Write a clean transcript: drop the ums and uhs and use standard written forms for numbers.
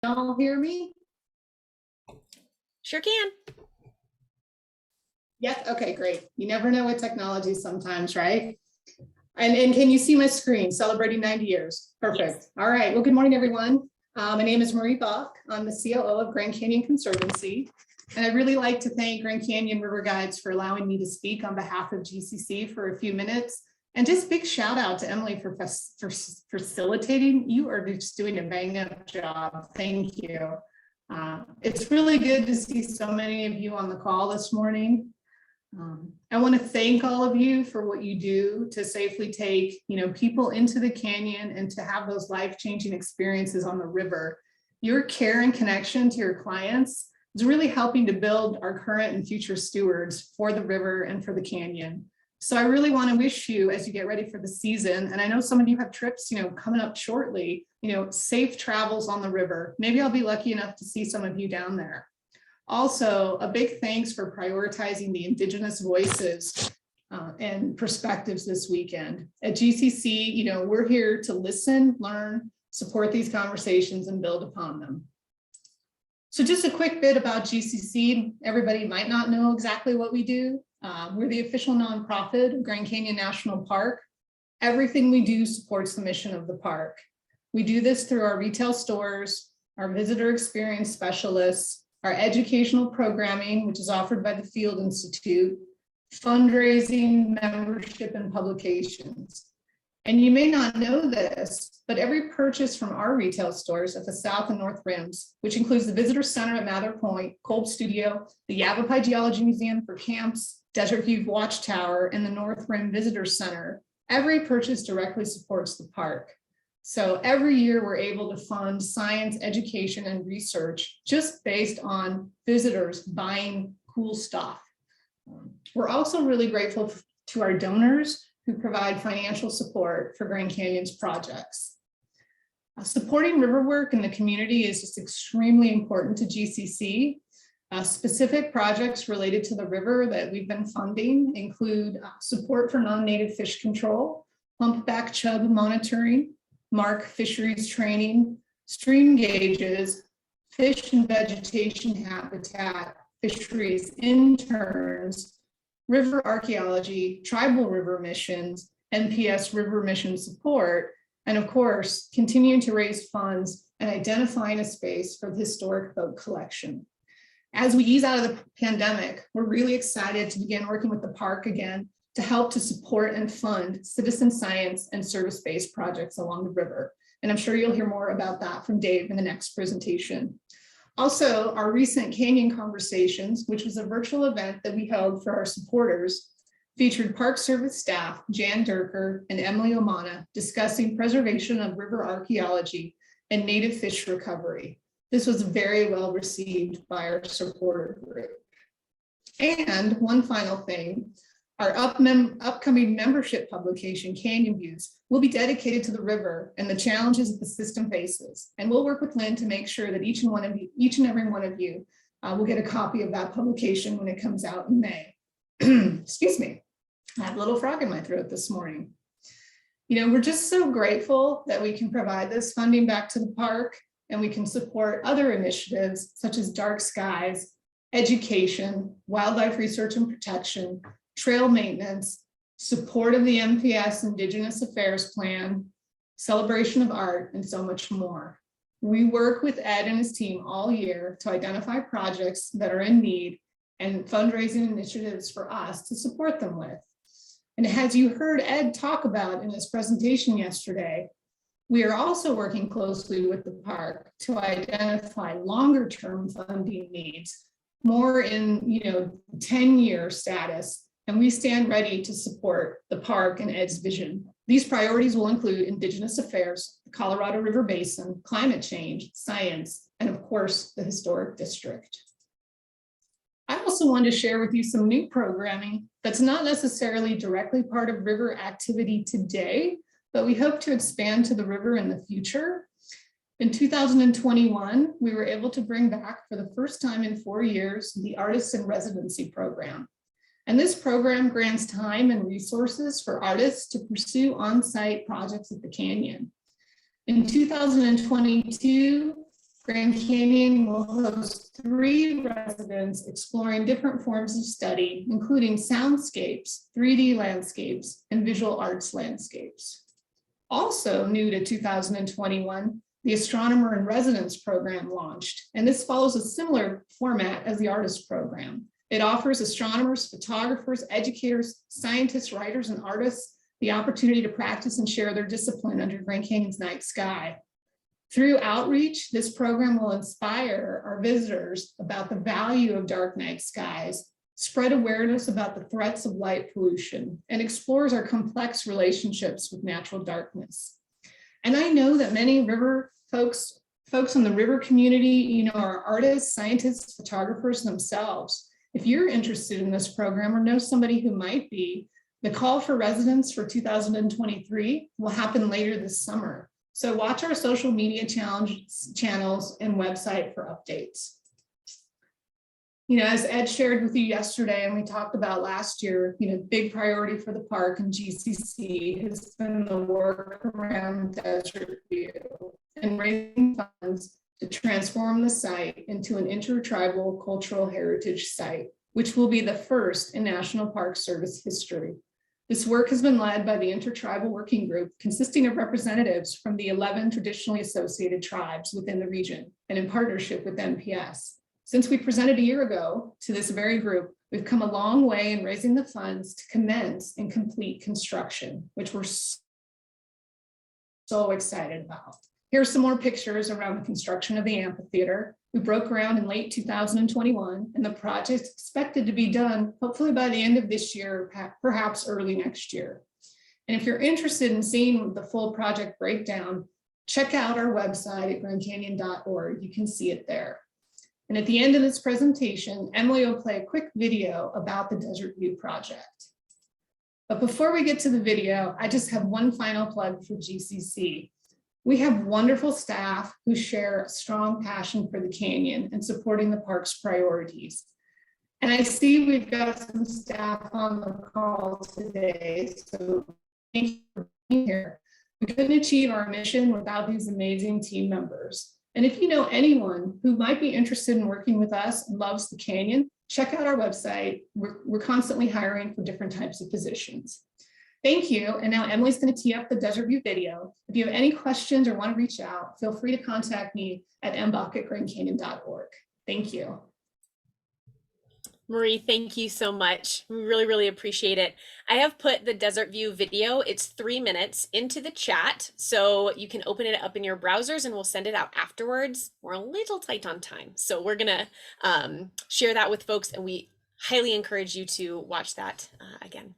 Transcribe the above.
Y'all hear me? Sure can. Yes, okay, great. You never know with technology sometimes, right? And can you see my screen? Celebrating 90 years. Perfect. Yes. All right, well, good morning, everyone. My name is Marie Bach. I'm the COO of Grand Canyon Conservancy. And I'd really like to thank Grand Canyon River Guides for allowing me to speak on behalf of GCC for a few minutes. And just big shout out to Emily for facilitating. You are just doing a bang up job. Thank you. It's really good to see so many of you on the call this morning. I want to thank all of you for what you do to safely take, people into the canyon and to have those life-changing experiences on the river. Your care and connection to your clients is really helping to build our current and future stewards for the river and for the canyon. So I really want to wish you, as you get ready for the season, and I know some of you have trips, coming up shortly, safe travels on the river. Maybe I'll be lucky enough to see some of you down there. Also, a big thanks for prioritizing the Indigenous voices and perspectives this weekend. At GCC, we're here to listen, learn, support these conversations, and build upon them. So just a quick bit about GCC. Everybody might not know exactly what we do. We're the official nonprofit of Grand Canyon National Park. Everything we do supports the mission of the park. We do this through our retail stores, our visitor experience specialists, our educational programming, which is offered by the Field Institute, fundraising, membership, and publications. And you may not know this, but every purchase from our retail stores at the South and North Rims, which includes the Visitor Center at Mather Point, Kolb Studio, the Yavapai Geology Museum for camps, Desert View Watchtower, and the North Rim Visitor Center, every purchase directly supports the park. So every year we're able to fund science, education, and research just based on visitors buying cool stuff. We're also really grateful to our donors who provide financial support for Grand Canyon's projects. Supporting river work in the community is just extremely important to GCC. Specific projects related to the river that we've been funding include support for non-native fish control, humpback chub monitoring, mark fisheries training, stream gauges, fish and vegetation habitat, fisheries interns, river archaeology, tribal river missions, NPS river mission support, and of course, continuing to raise funds and identifying a space for the historic boat collection. As we ease out of the pandemic, we're really excited to begin working with the park again to help to support and fund citizen science and service-based projects along the river. And I'm sure you'll hear more about that from Dave in the next presentation. Also, our recent Canyon Conversations, which was a virtual event that we held for our supporters, featured Park Service staff, Jan Durker and Emily Omana, discussing preservation of river archaeology and native fish recovery. This was very well received by our supporter group. And one final thing, our upcoming membership publication, Canyon Views, will be dedicated to the river and the challenges that the system faces. And we'll work with Lynn to make sure that each and every one of you will get a copy of that publication when it comes out in May. Excuse me, I have a little frog in my throat this morning. We're just so grateful that we can provide this funding back to the park and we can support other initiatives such as dark skies, education, wildlife research and protection, trail maintenance, support of the NPS Indigenous Affairs Plan, celebration of art, and so much more. We work with Ed and his team all year to identify projects that are in need and fundraising initiatives for us to support them with. And as you heard Ed talk about in his presentation yesterday, we are also working closely with the park to identify longer-term funding needs, more in 10-year status. And we stand ready to support the park and Ed's vision. These priorities will include Indigenous affairs, the Colorado River Basin, climate change, science, and of course, the historic district. I also wanted to share with you some new programming that's not necessarily directly part of river activity today, but we hope to expand to the river in the future. In 2021, we were able to bring back for the first time in 4 years, the Artists in Residency program. And this program grants time and resources for artists to pursue on-site projects at the canyon. In 2022, Grand Canyon will host 3 residents exploring different forms of study, including soundscapes, 3D landscapes, and visual arts landscapes. Also new to 2021, the Astronomer in Residence program launched, and this follows a similar format as the Artist program. It offers astronomers, photographers, educators, scientists, writers, and artists the opportunity to practice and share their discipline under Grand Canyon's night sky. Through outreach, this program will inspire our visitors about the value of dark night skies, spread awareness about the threats of light pollution, and explores our complex relationships with natural darkness. And I know that many river folks in the river community, are artists, scientists, photographers themselves. If you're interested in this program or know somebody who might be, the call for residents for 2023 will happen later this summer. So watch our social media channels and website for updates. As Ed shared with you yesterday, and we talked about last year, big priority for the park and GCC has been the work around Desert View and raising funds to transform the site into an intertribal cultural heritage site, which will be the first in National Park Service history. This work has been led by the Intertribal Working Group, consisting of representatives from the 11 traditionally associated tribes within the region and in partnership with NPS. Since we presented a year ago to this very group, we've come a long way in raising the funds to commence and complete construction, which we're so excited about. Here's some more pictures around the construction of the amphitheater. We broke ground in late 2021, and the project is expected to be done hopefully by the end of this year, perhaps early next year. And if you're interested in seeing the full project breakdown, check out our website at grandcanyon.org. You can see it there. And at the end of this presentation, Emily will play a quick video about the Desert View project. But before we get to the video, I just have one final plug for GCC. We have wonderful staff who share a strong passion for the canyon and supporting the park's priorities. And I see we've got some staff on the call today, so thank you for being here. We couldn't achieve our mission without these amazing team members. And if you know anyone who might be interested in working with us and loves the canyon, check out our website. We're constantly hiring for different types of positions. Thank you. And now Emily's going to tee up the Desert View video. If you have any questions or want to reach out, feel free to contact me at mbach@grandcanyon.org. Thank you. Marie, thank you so much. We really, really appreciate it. I have put the Desert View video, it's 3 minutes, into the chat, so you can open it up in your browsers and we'll send it out afterwards. We're a little tight on time, so we're gonna share that with folks, and we highly encourage you to watch that again.